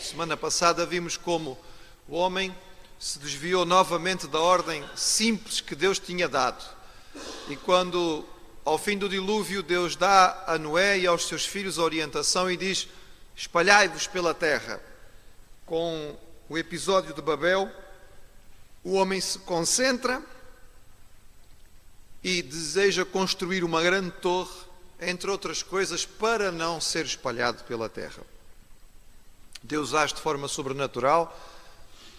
Semana passada vimos como o homem se desviou novamente da ordem simples que Deus tinha dado. E quando, ao fim do dilúvio, Deus dá a Noé e aos seus filhos a orientação e diz: espalhai-vos pela terra. Com o episódio de Babel, o homem se concentra e deseja construir uma grande torre, entre outras coisas, para não ser espalhado pela terra. Deus age de forma sobrenatural,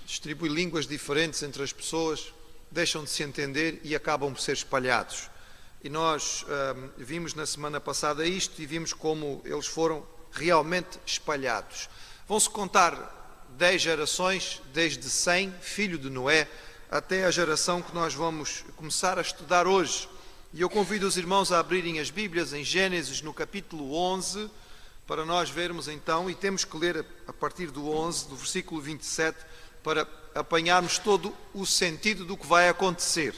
distribui línguas diferentes entre as pessoas, deixam de se entender e acabam por ser espalhados. E nós vimos na semana passada isto e vimos como eles foram realmente espalhados. Vão-se contar 10 gerações, desde Sem, filho de Noé, até a geração que nós vamos começar a estudar hoje. E eu convido os irmãos a abrirem as Bíblias em Gênesis, no capítulo 11, para nós vermos então, e temos que ler a partir do 11, do versículo 27, para apanharmos todo o sentido do que vai acontecer.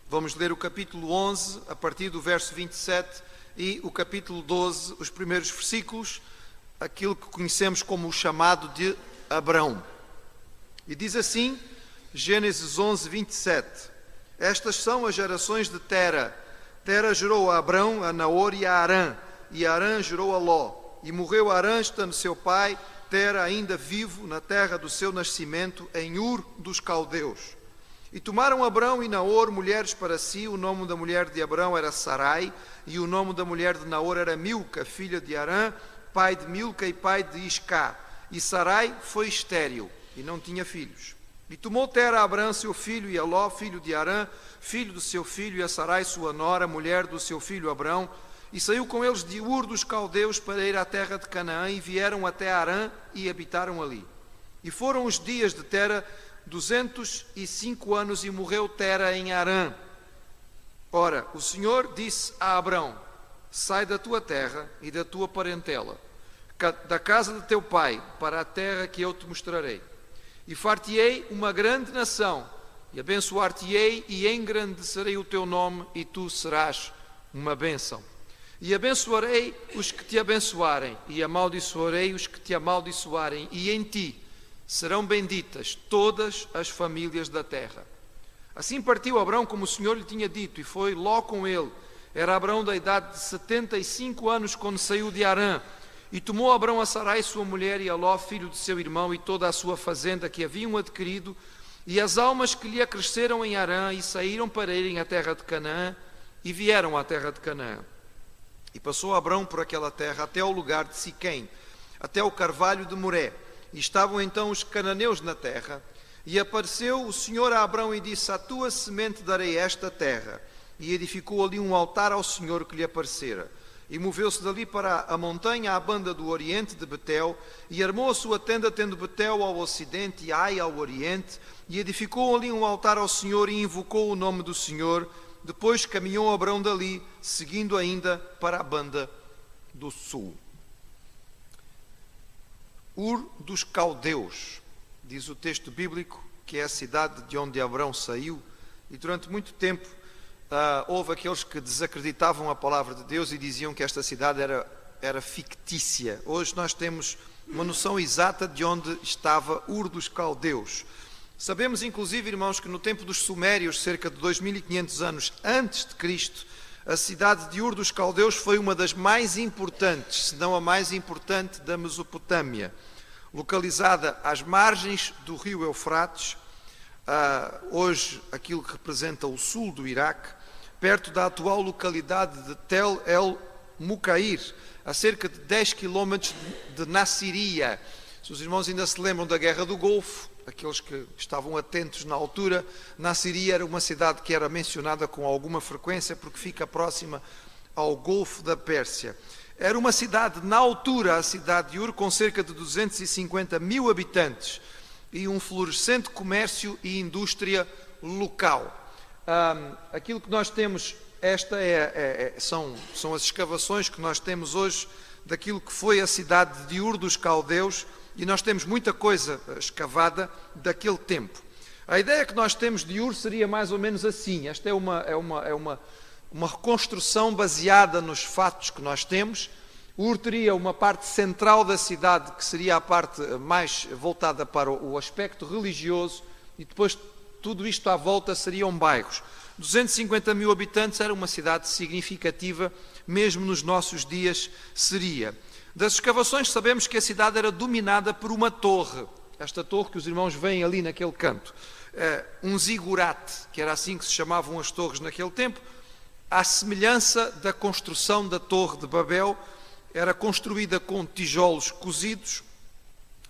Vamos ler o capítulo 11, a partir do verso 27, e o capítulo 12, os primeiros versículos, aquilo que conhecemos como o chamado de Abrão. E diz assim, Gênesis 11, 27, estas são as gerações de Tera. Tera gerou a Abrão, a Naor e a Arã, e Arã gerou a Ló. E morreu Arã, estando seu pai, Tera ainda vivo, na terra do seu nascimento, em Ur dos Caldeus. E tomaram Abrão e Naor mulheres para si, o nome da mulher de Abrão era Sarai, e o nome da mulher de Naor era Milca, filha de Arã, pai de Milca e pai de Iscá. E Sarai foi estéril, e não tinha filhos. E tomou Tera a Abrão seu filho, e a Ló, filho de Arã, filho do seu filho, e a Sarai sua nora, mulher do seu filho Abrão, e saiu com eles de Ur dos Caldeus para ir à terra de Canaã, e vieram até Arã e habitaram ali. E foram os dias de Tera 205 anos, e morreu Tera em Arã. Ora, o Senhor disse a Abrão: sai da tua terra e da tua parentela, da casa de teu pai, para a terra que eu te mostrarei. E far-te-ei uma grande nação, e abençoar-te-ei, e engrandecerei o teu nome, e tu serás uma bênção. E abençoarei os que te abençoarem, e amaldiçoarei os que te amaldiçoarem, e em ti serão benditas todas as famílias da terra. Assim partiu Abrão como o Senhor lhe tinha dito, e foi Ló com ele. Era Abrão da idade de 75 anos quando saiu de Arã. E tomou Abrão a Sarai sua mulher, e a Ló, filho de seu irmão, e toda a sua fazenda que haviam adquirido, e as almas que lhe acresceram em Arã, e saíram para irem à terra de Canaã, e vieram à terra de Canaã. E passou Abrão por aquela terra até ao lugar de Siquém, até o carvalho de Moré. E estavam então os cananeus na terra. E apareceu o Senhor a Abrão e disse: à tua semente darei esta terra. E edificou ali um altar ao Senhor que lhe aparecera. E moveu-se dali para a montanha à banda do oriente de Betel, e armou a sua tenda, tendo Betel ao ocidente e Ai ao oriente, e edificou ali um altar ao Senhor, e invocou o nome do Senhor. Depois caminhou Abrão dali, seguindo ainda para a banda do sul. Ur dos Caldeus, diz o texto bíblico, que é a cidade de onde Abrão saiu, e durante muito tempo houve aqueles que desacreditavam a palavra de Deus e diziam que esta cidade era fictícia. Hoje nós temos uma noção exata de onde estava Ur dos Caldeus. Sabemos, inclusive, irmãos, que no tempo dos Sumérios, cerca de 2500 anos antes de Cristo, a cidade de Ur dos Caldeus foi uma das mais importantes, se não a mais importante, da Mesopotâmia. Localizada às margens do rio Eufrates, hoje aquilo que representa o sul do Iraque, perto da atual localidade de Tel el-Mucair, a cerca de 10 quilómetros de Nassiriya. Se os irmãos ainda se lembram da Guerra do Golfo, aqueles que estavam atentos na altura, Nassiriya era uma cidade que era mencionada com alguma frequência porque fica próxima ao Golfo da Pérsia. Era uma cidade, na altura, a cidade de Ur, com cerca de 250 mil habitantes e um florescente comércio e indústria local. Aquilo que nós temos, são as escavações que nós temos hoje daquilo que foi a cidade de Ur dos Caldeus, e nós temos muita coisa escavada daquele tempo. A ideia que nós temos de Ur seria mais ou menos assim. Esta é uma reconstrução baseada nos fatos que nós temos. Ur teria uma parte central da cidade, que seria a parte mais voltada para o aspecto religioso, e depois tudo isto à volta seriam bairros. 250 mil habitantes, era uma cidade significativa, mesmo nos nossos dias seria. Das escavações sabemos que a cidade era dominada por uma torre, esta torre que os irmãos veem ali naquele canto, um zigurate, que era assim que se chamavam as torres naquele tempo, à semelhança da construção da Torre de Babel. Era construída com tijolos cozidos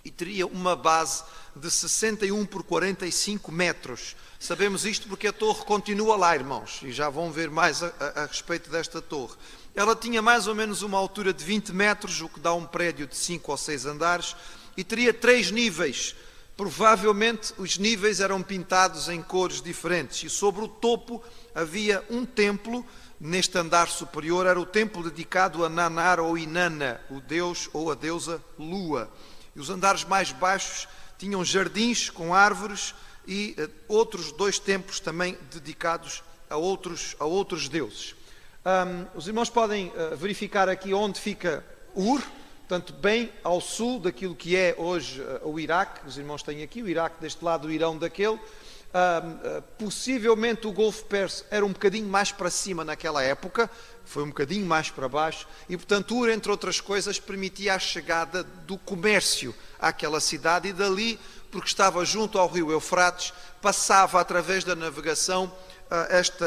e teria uma base de 61 por 45 metros. Sabemos isto porque a torre continua lá, irmãos, e já vão ver mais a respeito desta torre. Ela tinha mais ou menos uma altura de 20 metros, o que dá um prédio de 5 ou 6 andares, e teria 3 níveis. Provavelmente os níveis eram pintados em cores diferentes, e sobre o topo havia um templo. Neste andar superior era o templo dedicado a Nanar ou Inanna, o deus ou a deusa Lua. E os andares mais baixos tinham jardins com árvores e outros 2 templos também dedicados a outros deuses. Os irmãos podem verificar aqui onde fica Ur, portanto bem ao sul daquilo que é hoje o Iraque. Os irmãos têm aqui o Iraque deste lado, o Irão daquele. Possivelmente o Golfo Pérsico era um bocadinho mais para cima naquela época, foi um bocadinho mais para baixo, e portanto Ur, entre outras coisas, permitia a chegada do comércio àquela cidade, e dali, porque estava junto ao rio Eufrates, passava através da navegação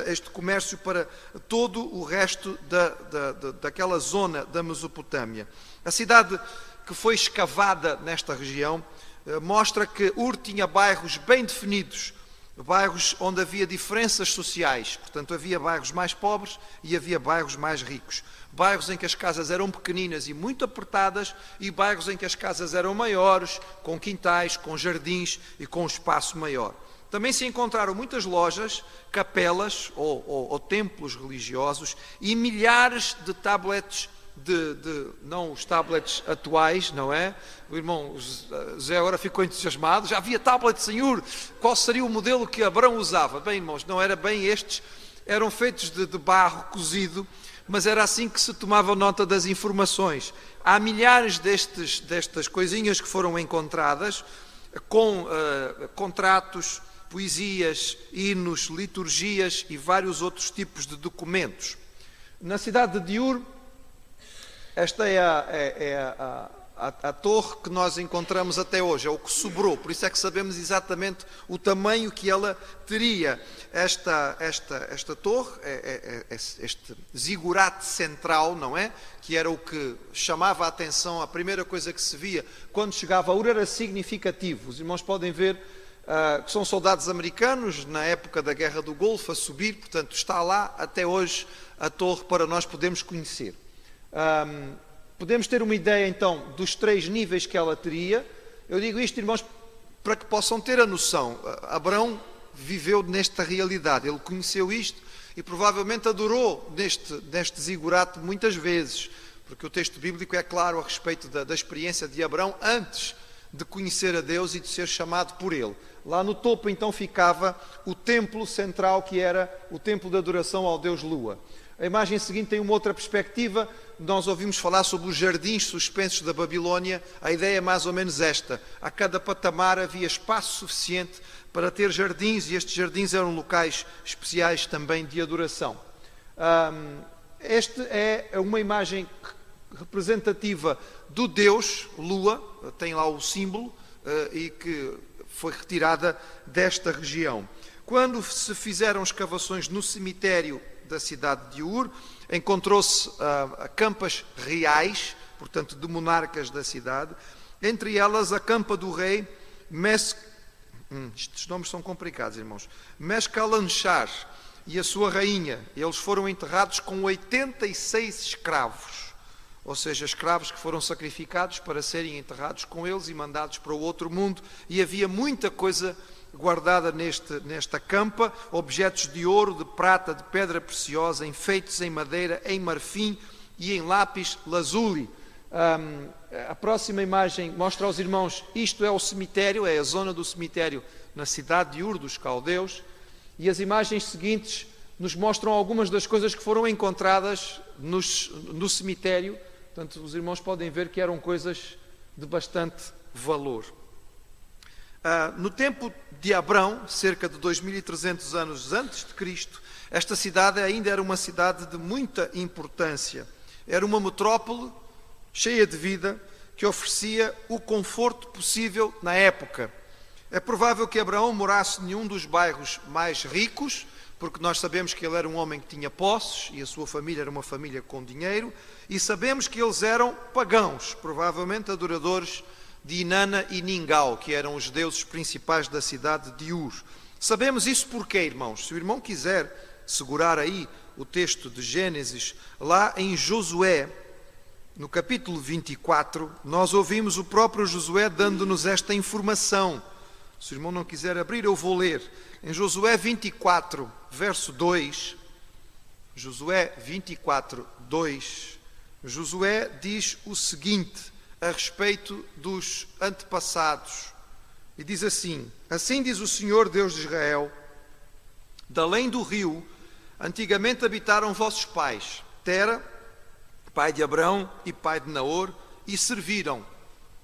este comércio para todo o resto daquela zona da Mesopotâmia. A cidade que foi escavada nesta região mostra que Ur tinha bairros bem definidos, bairros onde havia diferenças sociais, portanto havia bairros mais pobres e havia bairros mais ricos, bairros em que as casas eram pequeninas e muito apertadas, e bairros em que as casas eram maiores, com quintais, com jardins e com um espaço maior. Também se encontraram muitas lojas, capelas ou templos religiosos e milhares de tablets, não os tablets atuais, não é? O irmão Zé agora ficou entusiasmado. Já havia tablets em Ur. Qual seria o modelo que Abrão usava? Bem, irmãos, não era bem estes. Eram feitos de barro cozido, mas era assim que se tomava nota das informações. Há milhares destas coisinhas que foram encontradas, com contratos, poesias, hinos, liturgias e vários outros tipos de documentos. Na cidade de Ur, esta é a torre que nós encontramos até hoje, é o que sobrou, por isso é que sabemos exatamente o tamanho que ela teria. Esta torre, este zigurate central, não é? Que era o que chamava a atenção, a primeira coisa que se via quando chegava a Ur era significativo. Os irmãos podem ver que são soldados americanos na época da Guerra do Golfo a subir, portanto está lá até hoje a torre para nós podermos conhecer. Podemos ter uma ideia então dos 3 níveis que ela teria. Eu digo isto, irmãos, para que possam ter a noção. Abraão viveu nesta realidade, ele conheceu isto e provavelmente adorou neste zigurate muitas vezes, porque o texto bíblico é claro a respeito da experiência de Abraão antes de conhecer a Deus e de ser chamado por ele. Lá no topo então ficava o templo central, que era o templo de adoração ao Deus Lua. A imagem seguinte tem uma outra perspectiva. Nós ouvimos falar sobre os jardins suspensos da Babilônia. A ideia é mais ou menos esta. A cada patamar havia espaço suficiente para ter jardins, e estes jardins eram locais especiais também de adoração. Esta é uma imagem representativa do Deus Lua, tem lá o símbolo, e que foi retirada desta região. Quando se fizeram escavações no cemitério da cidade de Ur, encontrou-se campas reais, portanto de monarcas da cidade, entre elas a campa do rei estes nomes são complicados, irmãos, Mescalanchar e a sua rainha. Eles foram enterrados com 86 escravos, ou seja, escravos que foram sacrificados para serem enterrados com eles e mandados para o outro mundo, e havia muita coisa guardada nesta campa, objetos de ouro, de prata, de pedra preciosa, enfeites em madeira, em marfim e em lápis lazuli. A próxima imagem mostra aos irmãos, isto é o cemitério, é a zona do cemitério na cidade de Ur dos Caldeus, e as imagens seguintes nos mostram algumas das coisas que foram encontradas no cemitério Portanto, os irmãos podem ver que eram coisas de bastante valor. No tempo de Abrão, cerca de 2300 anos antes de Cristo, esta cidade ainda era uma cidade de muita importância. Era uma metrópole cheia de vida que oferecia o conforto possível na época. É provável que Abraão morasse em um dos bairros mais ricos, porque nós sabemos que ele era um homem que tinha posses e a sua família era uma família com dinheiro, e sabemos que eles eram pagãos, provavelmente adoradores de Inanna e Ningal, que eram os deuses principais da cidade de Ur. Sabemos isso porque, irmãos, se o irmão quiser segurar aí o texto de Gênesis, lá em Josué, no capítulo 24, nós ouvimos o próprio Josué dando-nos esta informação. Se o irmão não quiser abrir, eu vou ler. Em Josué 24, verso 2, Josué 24, 2, Josué diz o seguinte a respeito dos antepassados. E diz assim: assim diz o Senhor Deus de Israel, de além do rio, antigamente habitaram vossos pais, Tera, pai de Abrão e pai de Naor, e serviram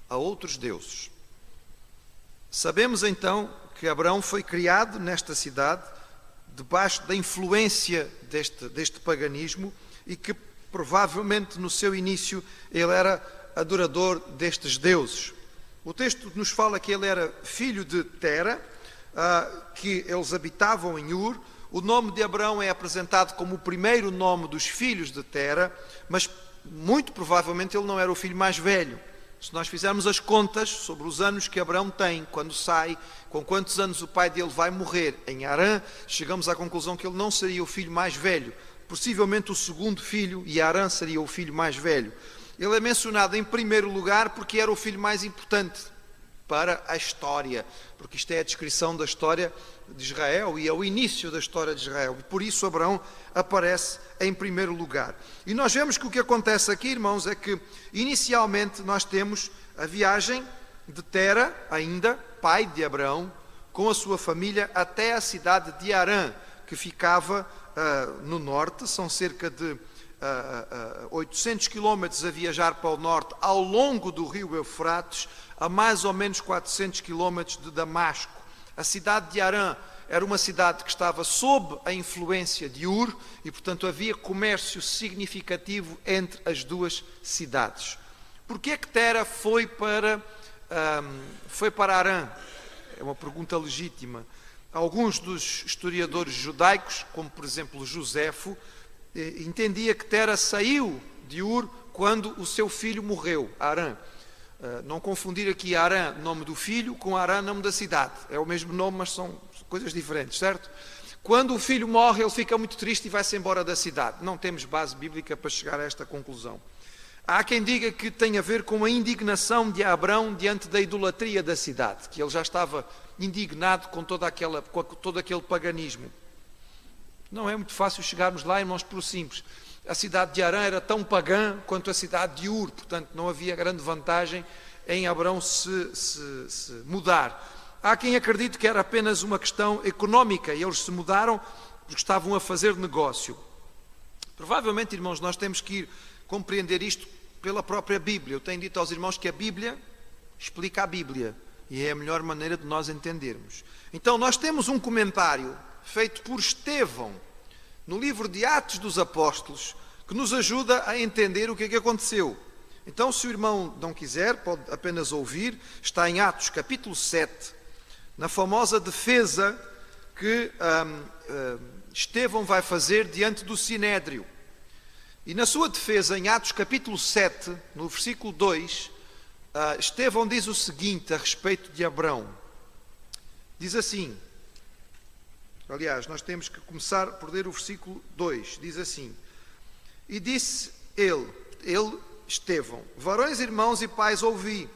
a outros deuses. Sabemos então que Abrão foi criado nesta cidade, debaixo da influência deste paganismo, e que provavelmente no seu início ele era adorador destes deuses. O texto nos fala que ele era filho de Tera, que eles habitavam em Ur. O nome de Abrão é apresentado como o primeiro nome dos filhos de Tera, mas muito provavelmente ele não era o filho mais velho. Se nós fizermos as contas sobre os anos que Abrão tem quando sai, com quantos anos o pai dele vai morrer em Harã, chegamos à conclusão que ele não seria o filho mais velho, possivelmente o segundo filho, e Harã seria o filho mais velho. Ele é mencionado em primeiro lugar porque era o filho mais importante para a história, porque isto é a descrição da história de Israel e é o início da história de Israel. Por isso Abraão aparece em primeiro lugar. E nós vemos que o que acontece aqui, irmãos, é que inicialmente nós temos a viagem de Tera, ainda pai de Abraão, com a sua família até a cidade de Harã, que ficava no norte. São cerca de 800 quilómetros a viajar para o norte ao longo do rio Eufrates, a mais ou menos 400 quilómetros de Damasco. A cidade de Harã era uma cidade que estava sob a influência de Ur e, portanto, havia comércio significativo entre as duas cidades. Porquê é que Tera foi para Harã? É uma pergunta legítima. Alguns dos historiadores judaicos, como por exemplo Joséfo, entendia que Tera saiu de Ur quando o seu filho morreu, Harã. Não confundir aqui Harã, nome do filho, com Harã, nome da cidade. É o mesmo nome, mas são coisas diferentes, certo? Quando o filho morre, ele fica muito triste e vai-se embora da cidade. Não temos base bíblica para chegar a esta conclusão. Há quem diga que tem a ver com a indignação de Abrão diante da idolatria da cidade, que ele já estava indignado com todo aquele paganismo. Não é muito fácil chegarmos lá, irmãos, por simples. A cidade de Harã era tão pagã quanto a cidade de Ur, portanto não havia grande vantagem em Abrão se mudar. Há quem acredite que era apenas uma questão económica e eles se mudaram porque estavam a fazer negócio. Provavelmente, irmãos, nós temos que ir compreender isto pela própria Bíblia. Eu tenho dito aos irmãos que a Bíblia explica a Bíblia e é a melhor maneira de nós entendermos. Então nós temos um comentário feito por Estevão no livro de Atos dos Apóstolos, que nos ajuda a entender o que é que aconteceu. Então, se o irmão não quiser, pode apenas ouvir, está em Atos capítulo 7, na famosa defesa que Estevão vai fazer diante do Sinédrio. E na sua defesa, em Atos capítulo 7, no versículo 2, Estevão diz o seguinte a respeito de Abrão. Diz assim, aliás, nós temos que começar por ler o versículo 2. Diz assim: e disse ele, Estevão, varões, irmãos e pais, ouvi.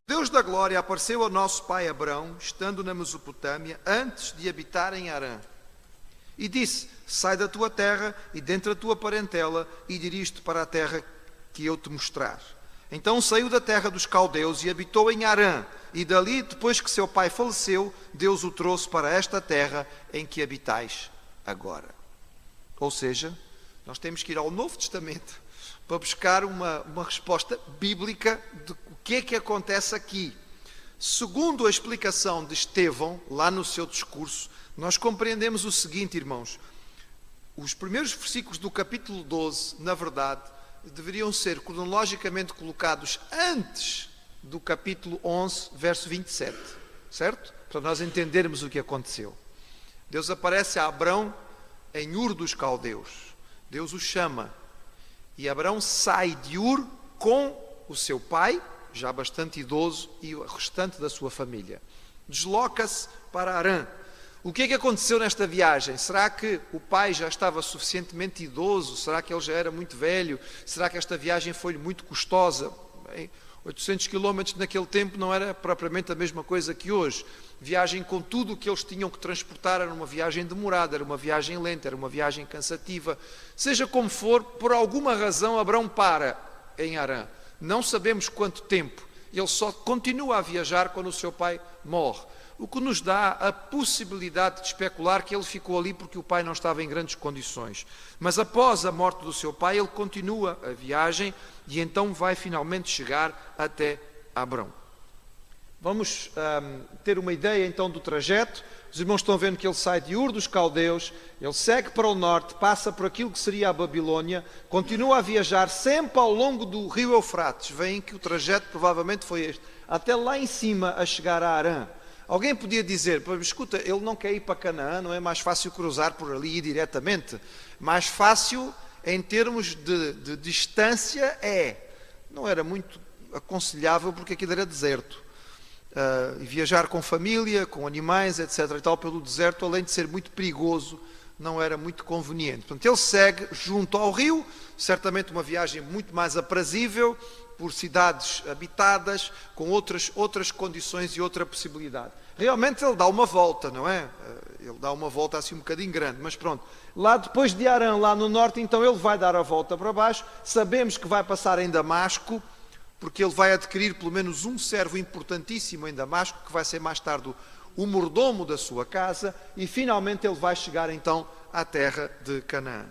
Deus da glória apareceu ao nosso pai Abrão, estando na Mesopotâmia, antes de habitar em Harã. E disse, sai da tua terra e dentre a tua parentela e dirige-te para a terra que eu te mostrar. Então saiu da terra dos caldeus e habitou em Harã. E dali, depois que seu pai faleceu, Deus o trouxe para esta terra em que habitais agora. Ou seja, nós temos que ir ao Novo Testamento para buscar uma resposta bíblica de o que é que acontece aqui. Segundo a explicação de Estevão, lá no seu discurso, nós compreendemos o seguinte, irmãos. Os primeiros versículos do capítulo 12, na verdade, deveriam ser cronologicamente colocados antes do capítulo 11, verso 27, certo? Para nós entendermos o que aconteceu. Deus aparece a Abrão em Ur dos Caldeus. Deus o chama. E Abrão sai de Ur com o seu pai, já bastante idoso, e o restante da sua família. Desloca-se para Harã. O que é que aconteceu nesta viagem? Será que o pai já estava suficientemente idoso? Será que ele já era muito velho? Será que esta viagem foi muito custosa? Bem, 800 quilómetros naquele tempo não era propriamente a mesma coisa que hoje. Viagem com tudo o que eles tinham que transportar era uma viagem demorada, era uma viagem lenta, era uma viagem cansativa. Seja como for, por alguma razão Abrão para em Harã. Não sabemos quanto tempo. Ele só continua a viajar quando o seu pai morre. O que nos dá a possibilidade de especular que ele ficou ali porque o pai não estava em grandes condições. Mas após a morte do seu pai, ele continua a viagem e então vai finalmente chegar até Abrão. Vamos ter uma ideia então do trajeto. Os irmãos estão vendo que ele sai de Ur dos Caldeus, ele segue para o norte, passa por aquilo que seria a Babilônia, continua a viajar sempre ao longo do rio Eufrates. Veem que o trajeto provavelmente foi este, até lá em cima a chegar a Harã. Alguém podia dizer, escuta, ele não quer ir para Canaã, não é mais fácil cruzar por ali e ir diretamente? Mais fácil em termos de distância é. Não era muito aconselhável porque aquilo era deserto. Viajar com família, com animais, etc. e tal, pelo deserto, além de ser muito perigoso, não era muito conveniente. Portanto, ele segue junto ao rio, certamente uma viagem muito mais aprazível, por cidades habitadas, com outras condições e outra possibilidade. Realmente ele dá uma volta, não é? Ele dá uma volta assim um bocadinho grande, mas pronto. Lá depois de Harã, lá no norte, então ele vai dar a volta para baixo. Sabemos que vai passar em Damasco, porque ele vai adquirir pelo menos um servo importantíssimo em Damasco, que vai ser mais tarde o mordomo da sua casa, e finalmente ele vai chegar então à terra de Canaã.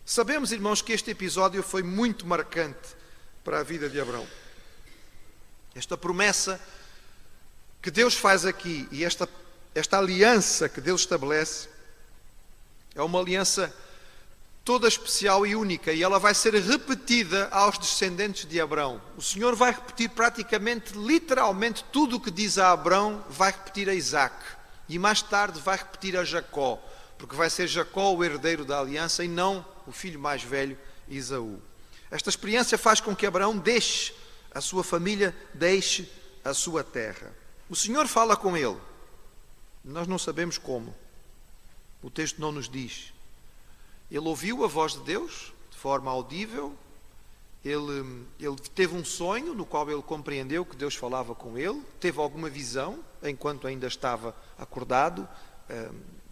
Sabemos, irmãos, que este episódio foi muito marcante para a vida de Abrão. Esta promessa que Deus faz aqui e esta aliança que Deus estabelece é uma aliança toda especial e única, e ela vai ser repetida aos descendentes de Abrão. O Senhor vai repetir praticamente, literalmente, tudo o que diz a Abrão, vai repetir a Isaac, e mais tarde vai repetir a Jacó, porque vai ser Jacó o herdeiro da aliança e não o filho mais velho, Esaú. Esta experiência faz com que Abraão deixe a sua família, deixe a sua terra. O Senhor fala com ele. Nós não sabemos como. O texto não nos diz. Ele ouviu a voz de Deus de forma audível. Ele teve um sonho no qual ele compreendeu que Deus falava com ele. Teve alguma visão enquanto ainda estava acordado.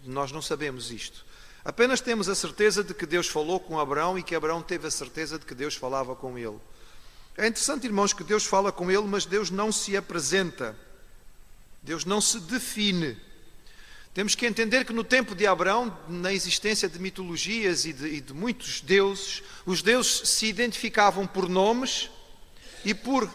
Nós não sabemos isto. Apenas temos a certeza de que Deus falou com Abraão e que Abraão teve a certeza de que Deus falava com ele. É interessante, irmãos, que Deus fala com ele, mas Deus não se apresenta. Deus não se define. Temos que entender que no tempo de Abraão, na existência de mitologias e de muitos deuses, os deuses se identificavam por nomes e por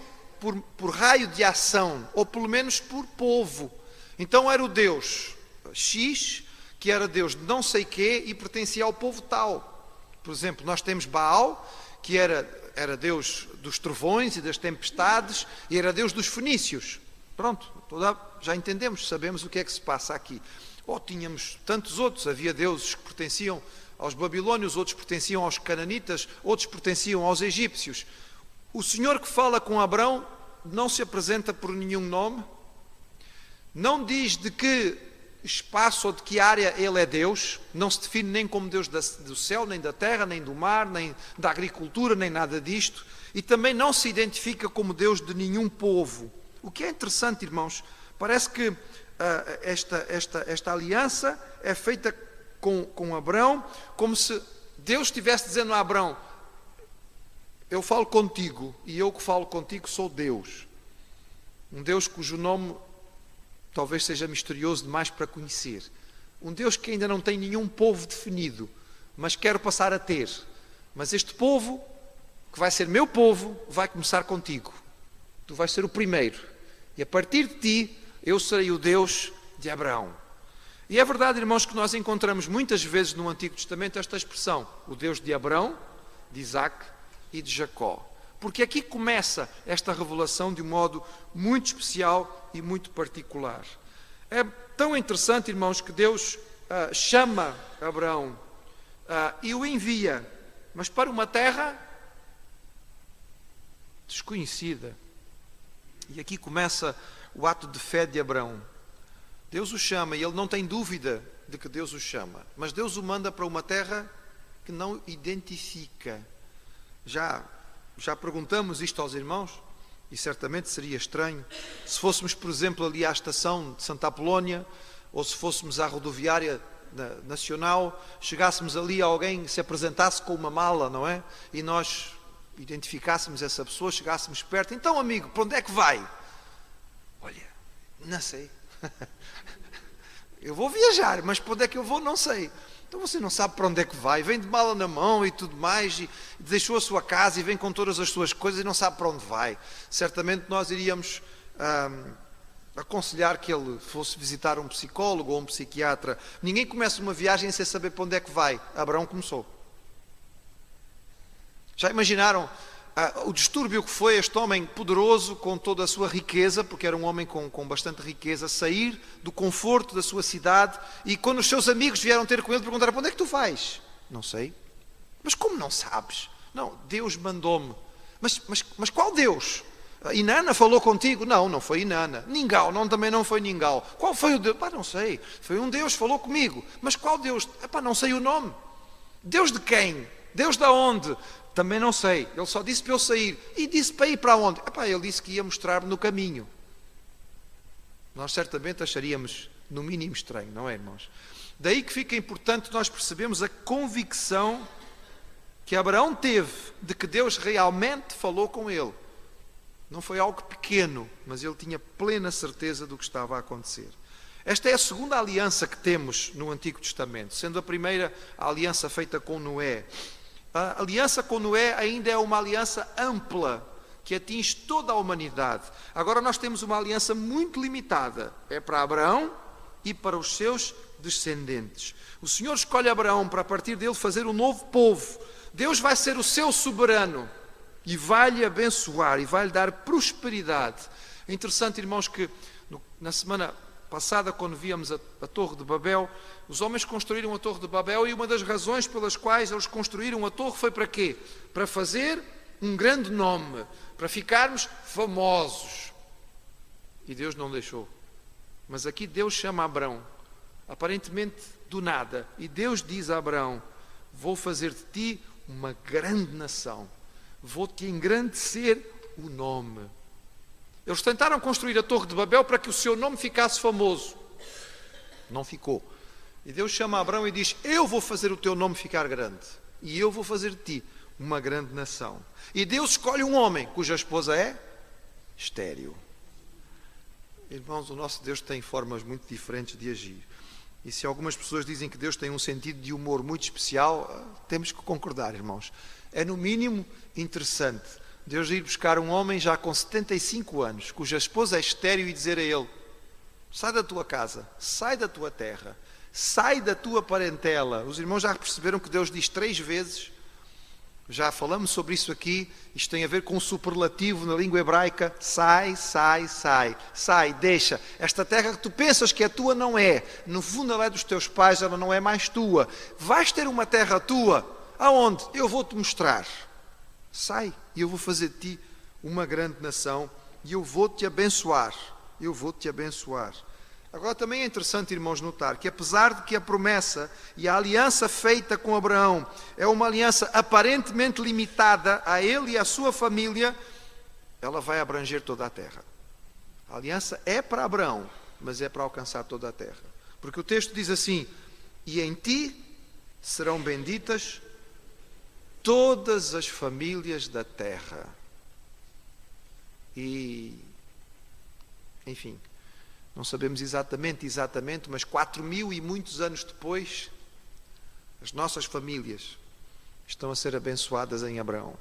raio de ação, ou pelo menos por povo. Então era o Deus X, que era Deus de não sei quê e pertencia ao povo tal. Por exemplo, nós temos Baal, que era Deus dos trovões e das tempestades, e era Deus dos fenícios. Pronto, já entendemos, sabemos o que é que se passa aqui. Ou tínhamos tantos outros, havia deuses que pertenciam aos babilônios, outros pertenciam aos cananitas, outros pertenciam aos egípcios. O Senhor que fala com Abrão não se apresenta por nenhum nome, não diz de que espaço ou de que área ele é Deus, não se define nem como Deus do céu, nem da terra, nem do mar, nem da agricultura, nem nada disto, e também não se identifica como Deus de nenhum povo. O que é interessante, irmãos, parece que esta aliança é feita com Abrão, como se Deus estivesse dizendo a Abrão: eu falo contigo, e eu que falo contigo sou Deus. Um Deus cujo nome talvez seja misterioso demais para conhecer. Um Deus que ainda não tem nenhum povo definido, mas quero passar a ter. Mas este povo que vai ser meu povo vai começar contigo. Tu vais ser o primeiro. E a partir de ti, eu serei o Deus de Abraão. E é verdade, irmãos, que nós encontramos muitas vezes no Antigo Testamento esta expressão, o Deus de Abraão, de Isaac e de Jacó. Porque aqui começa esta revelação de um modo muito especial e muito particular. É tão interessante, irmãos, que Deus chama Abraão e o envia, mas para uma terra desconhecida. E aqui começa o ato de fé de Abraão. Deus o chama e ele não tem dúvida de que Deus o chama, mas Deus o manda para uma terra que não identifica. Já perguntamos isto aos irmãos e certamente seria estranho se fôssemos, por exemplo, ali à estação de Santa Apolónia ou se fôssemos à rodoviária nacional, chegássemos ali a alguém que se apresentasse com uma mala, não é? E nós identificássemos essa pessoa, chegássemos perto. Então, amigo, para onde é que vai? Olha, não sei. Eu vou viajar, mas para onde é que eu vou, não sei. Então você não sabe para onde é que vai, vem de mala na mão e tudo mais, e deixou a sua casa e vem com todas as suas coisas e não sabe para onde vai. Certamente nós iríamos aconselhar que ele fosse visitar um psicólogo ou um psiquiatra. Ninguém começa uma viagem sem saber para onde é que vai. Abraão começou. Já imaginaram o distúrbio que foi este homem poderoso, com toda a sua riqueza, porque era um homem com bastante riqueza, sair do conforto da sua cidade e quando os seus amigos vieram ter com ele, perguntaram: para onde é que tu vais? Não sei. Mas como não sabes? Não, Deus mandou-me. Mas qual Deus? Inanna falou contigo? Não, não foi Inanna. Ningal, também não foi Ningal. Qual foi o Deus? Não sei. Foi um Deus, falou comigo. Mas qual Deus? Não sei o nome. Deus de quem? Deus de onde? Também não sei. Ele só disse para eu sair. E disse para ir para onde? Ele disse que ia mostrar-me no caminho. Nós certamente acharíamos, no mínimo, estranho, não é, irmãos? Daí que fica importante nós percebemos a convicção que Abraão teve de que Deus realmente falou com ele. Não foi algo pequeno, mas ele tinha plena certeza do que estava a acontecer. Esta é a segunda aliança que temos no Antigo Testamento, sendo a primeira a aliança feita com Noé. A aliança com Noé ainda é uma aliança ampla, que atinge toda a humanidade. Agora nós temos uma aliança muito limitada. É para Abraão e para os seus descendentes. O Senhor escolhe Abraão para, a partir dele, fazer um novo povo. Deus vai ser o seu soberano e vai-lhe abençoar e vai-lhe dar prosperidade. É interessante, irmãos, que na semana passada, quando víamos a Torre de Babel, os homens construíram a Torre de Babel e uma das razões pelas quais eles construíram a torre foi para quê? Para fazer um grande nome, para ficarmos famosos. E Deus não deixou. Mas aqui Deus chama Abraão, aparentemente do nada, e Deus diz a Abraão: vou fazer de ti uma grande nação, vou-te engrandecer o nome. Eles tentaram construir a Torre de Babel para que o seu nome ficasse famoso. Não ficou. E Deus chama Abraão e diz: eu vou fazer o teu nome ficar grande. E eu vou fazer de ti uma grande nação. E Deus escolhe um homem cuja esposa é estéril. Irmãos, o nosso Deus tem formas muito diferentes de agir. E se algumas pessoas dizem que Deus tem um sentido de humor muito especial, temos que concordar, irmãos. É no mínimo interessante Deus ir buscar um homem já com 75 anos, cuja esposa é estéril, e dizer a ele: sai da tua casa, sai da tua terra, sai da tua parentela. Os irmãos já perceberam que Deus diz 3 vezes, já falamos sobre isso aqui, isto tem a ver com o superlativo na língua hebraica: sai, sai, sai, sai, deixa. Esta terra que tu pensas que é tua não é, no fundo ela é dos teus pais, ela não é mais tua. Vais ter uma terra tua, aonde? Eu vou-te mostrar. Sai, e eu vou fazer de ti uma grande nação, e eu vou-te abençoar. Eu vou-te abençoar. Agora também é interessante, irmãos, notar que apesar de que a promessa e a aliança feita com Abraão é uma aliança aparentemente limitada a ele e à sua família, ela vai abranger toda a terra. A aliança é para Abraão, mas é para alcançar toda a terra. Porque o texto diz assim: e em ti serão benditas todas as famílias da terra. E, enfim, não sabemos exatamente, mas 4.000 e muitos anos depois, as nossas famílias estão a ser abençoadas em Abraão.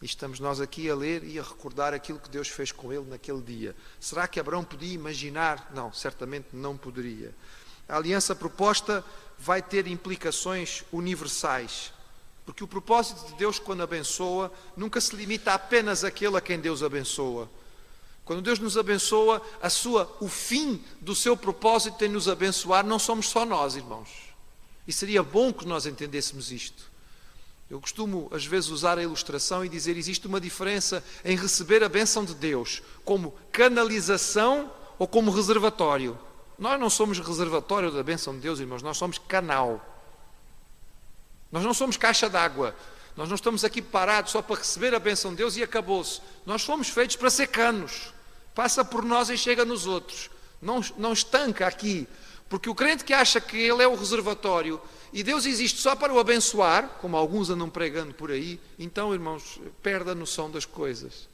E estamos nós aqui a ler e a recordar aquilo que Deus fez com ele naquele dia. Será que Abraão podia imaginar? Não, certamente não poderia. A aliança proposta vai ter implicações universais. Porque o propósito de Deus, quando abençoa, nunca se limita apenas àquele a quem Deus abençoa. Quando Deus nos abençoa, o fim do seu propósito em nos abençoar não somos só nós, irmãos. E seria bom que nós entendêssemos isto. Eu costumo, às vezes, usar a ilustração e dizer: existe uma diferença em receber a bênção de Deus como canalização ou como reservatório. Nós não somos reservatório da bênção de Deus, irmãos, nós somos canal. Nós não somos caixa d'água. Nós não estamos aqui parados só para receber a bênção de Deus e acabou-se. Nós fomos feitos para ser canos. Passa por nós e chega nos outros. Não estanca aqui. Porque o crente que acha que ele é o reservatório e Deus existe só para o abençoar, como alguns andam pregando por aí, então, irmãos, perde a noção das coisas.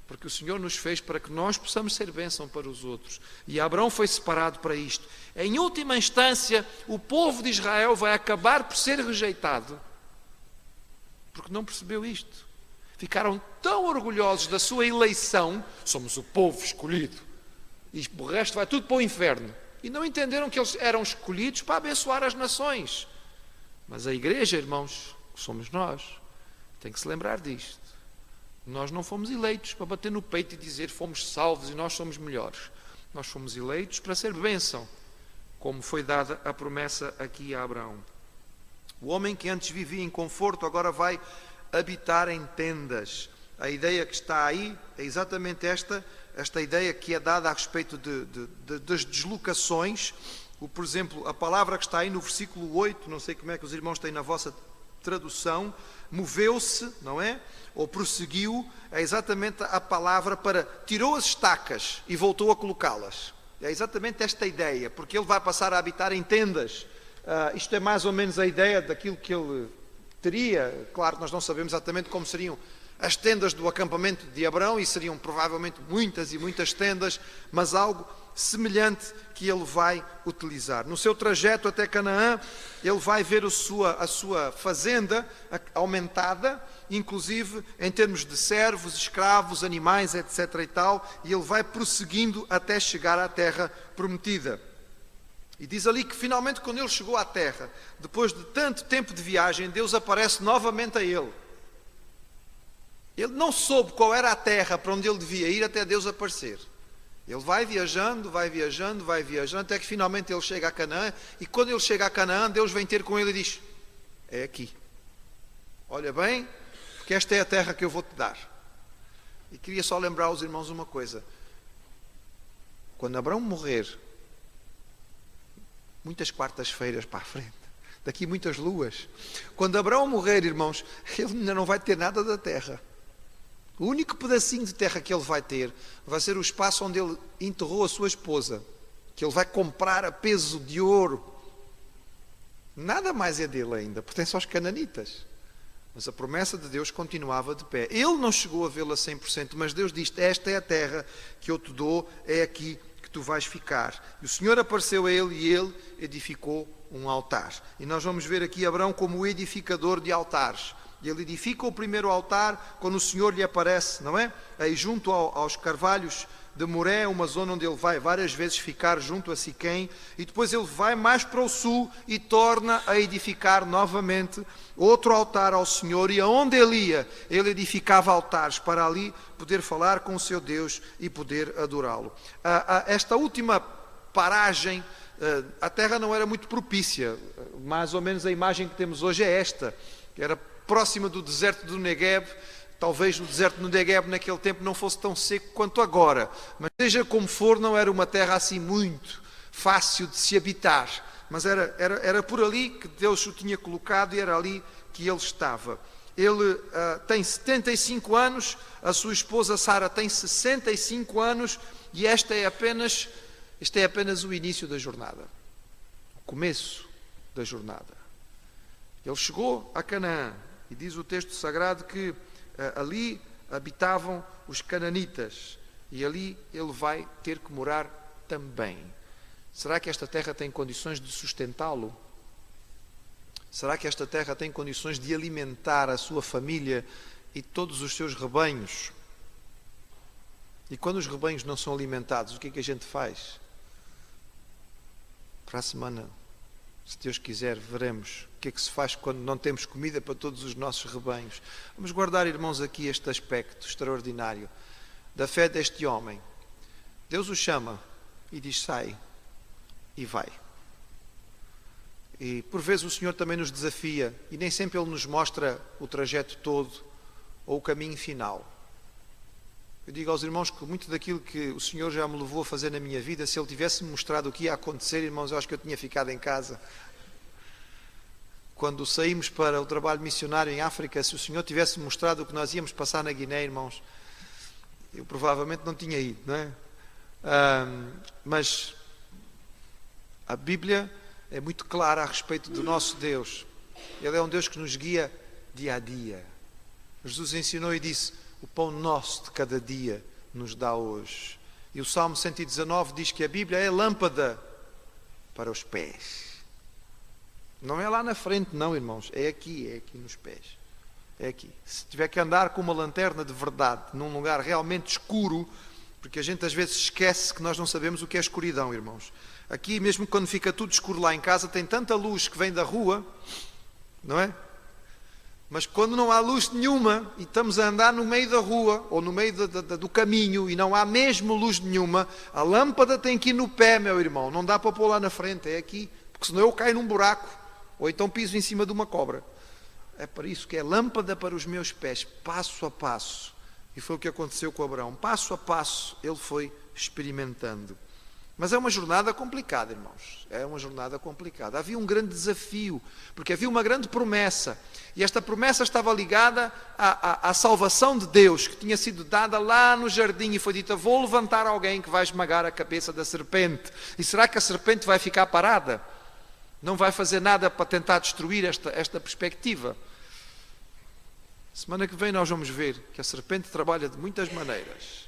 Porque o Senhor nos fez para que nós possamos ser bênção para os outros. E Abraão foi separado para isto. Em última instância, o povo de Israel vai acabar por ser rejeitado. Porque não percebeu isto. Ficaram tão orgulhosos da sua eleição, somos o povo escolhido, e o resto vai tudo para o inferno. E não entenderam que eles eram escolhidos para abençoar as nações. Mas a igreja, irmãos, que somos nós, tem que se lembrar disto. Nós não fomos eleitos para bater no peito e dizer fomos salvos e nós somos melhores. Nós fomos eleitos para ser bênção, como foi dada a promessa aqui a Abraão. O homem que antes vivia em conforto agora vai habitar em tendas. A ideia que está aí é exatamente esta ideia que é dada a respeito das deslocações. Por exemplo, a palavra que está aí no versículo 8, não sei como é que os irmãos têm na vossa tradução, moveu-se, não é? Ou prosseguiu, é exatamente a palavra para tirou as estacas e voltou a colocá-las. É exatamente esta ideia, porque ele vai passar a habitar em tendas. Isto é mais ou menos a ideia daquilo que ele teria. Claro que nós não sabemos exatamente como seriam as tendas do acampamento de Abraão, e seriam provavelmente muitas e muitas tendas, mas algo semelhante que ele vai utilizar. No seu trajeto até Canaã, ele vai ver a sua fazenda aumentada, inclusive em termos de servos, escravos, animais, etc. e tal, e ele vai prosseguindo até chegar à terra prometida. E diz ali que finalmente, quando ele chegou à terra, depois de tanto tempo de viagem, Deus aparece novamente a ele. Ele não soube qual era a terra para onde ele devia ir até Deus aparecer. Ele vai viajando, até que finalmente ele chega a Canaã, e quando ele chega a Canaã, Deus vem ter com ele e diz: é aqui. Olha bem, porque esta é a terra que eu vou te dar. E queria só lembrar aos irmãos uma coisa. Quando Abraão morrer, muitas quartas-feiras para a frente, daqui muitas luas, quando Abraão morrer, irmãos, ele ainda não vai ter nada da terra. O único pedacinho de terra que ele vai ter vai ser o espaço onde ele enterrou a sua esposa, que ele vai comprar a peso de ouro. Nada mais é dele ainda, pertence aos cananitas. Mas a promessa de Deus continuava de pé. Ele não chegou a vê-la 100%, mas Deus diz: esta é a terra que eu te dou, é aqui que tu vais ficar. E o Senhor apareceu a ele e ele edificou um altar. E nós vamos ver aqui Abraão como o edificador de altares. Ele edifica o primeiro altar quando o Senhor lhe aparece, não é? Aí junto aos carvalhos de Moré, uma zona onde ele vai várias vezes ficar junto a Siquém, e depois ele vai mais para o sul e torna a edificar novamente outro altar ao Senhor, e aonde ele ia, ele edificava altares para ali poder falar com o seu Deus e poder adorá-lo. Esta última paragem, a terra não era muito propícia, mais ou menos a imagem que temos hoje é esta, que era próxima do deserto do Negueb. Talvez o deserto do Negueb naquele tempo não fosse tão seco quanto agora, mas seja como for, não era uma terra assim muito fácil de se habitar, mas era por ali que Deus o tinha colocado e era ali que ele estava. Ele tem 75 anos, a sua esposa Sara tem 65 anos, e este é apenas o início da jornada, o começo da jornada. Ele chegou a Canaã, e diz o texto sagrado que ali habitavam os cananitas, e ali ele vai ter que morar também. Será que esta terra tem condições de sustentá-lo? Será que esta terra tem condições de alimentar a sua família e todos os seus rebanhos. E quando os rebanhos não são alimentados, o que é que a gente faz? Para a semana, se Deus quiser, veremos o que é que se faz quando não temos comida para todos os nossos rebanhos. Vamos guardar, irmãos, aqui este aspecto extraordinário da fé deste homem. Deus o chama e diz: sai, e vai. E por vezes o Senhor também nos desafia, e nem sempre Ele nos mostra o trajeto todo ou o caminho final. Eu digo aos irmãos que muito daquilo que o Senhor já me levou a fazer na minha vida, se Ele tivesse-me mostrado o que ia acontecer, irmãos, eu acho que eu tinha ficado em casa. Quando saímos para o trabalho missionário em África, se o Senhor tivesse mostrado o que nós íamos passar na Guiné, irmãos, eu provavelmente não tinha ido, não é? Mas a Bíblia é muito clara a respeito do nosso Deus. Ele é um Deus que nos guia dia a dia. Jesus ensinou e disse: o pão nosso de cada dia nos dá hoje. E o Salmo 119 diz que a Bíblia é lâmpada para os pés. Não é lá na frente não, irmãos, é aqui nos pés. É aqui. Se tiver que andar com uma lanterna de verdade, num lugar realmente escuro, porque a gente às vezes esquece que nós não sabemos o que é escuridão, irmãos. Aqui mesmo quando fica tudo escuro lá em casa, tem tanta luz que vem da rua, não é? Mas quando não há luz nenhuma e estamos a andar no meio da rua ou no meio do caminho e não há mesmo luz nenhuma, a lâmpada tem que ir no pé, meu irmão. Não dá para pôr lá na frente, é aqui. Porque senão eu caio num buraco ou então piso em cima de uma cobra. É para isso que é lâmpada para os meus pés, passo a passo. E foi o que aconteceu com Abraão. Passo a passo ele foi experimentando. Mas é uma jornada complicada, irmãos. É uma jornada complicada. Havia um grande desafio, porque havia uma grande promessa. E esta promessa estava ligada à salvação de Deus, que tinha sido dada lá no jardim. E foi dita: vou levantar alguém que vai esmagar a cabeça da serpente. E será que a serpente vai ficar parada? Não vai fazer nada para tentar destruir esta perspectiva? Semana que vem nós vamos ver que a serpente trabalha de muitas maneiras.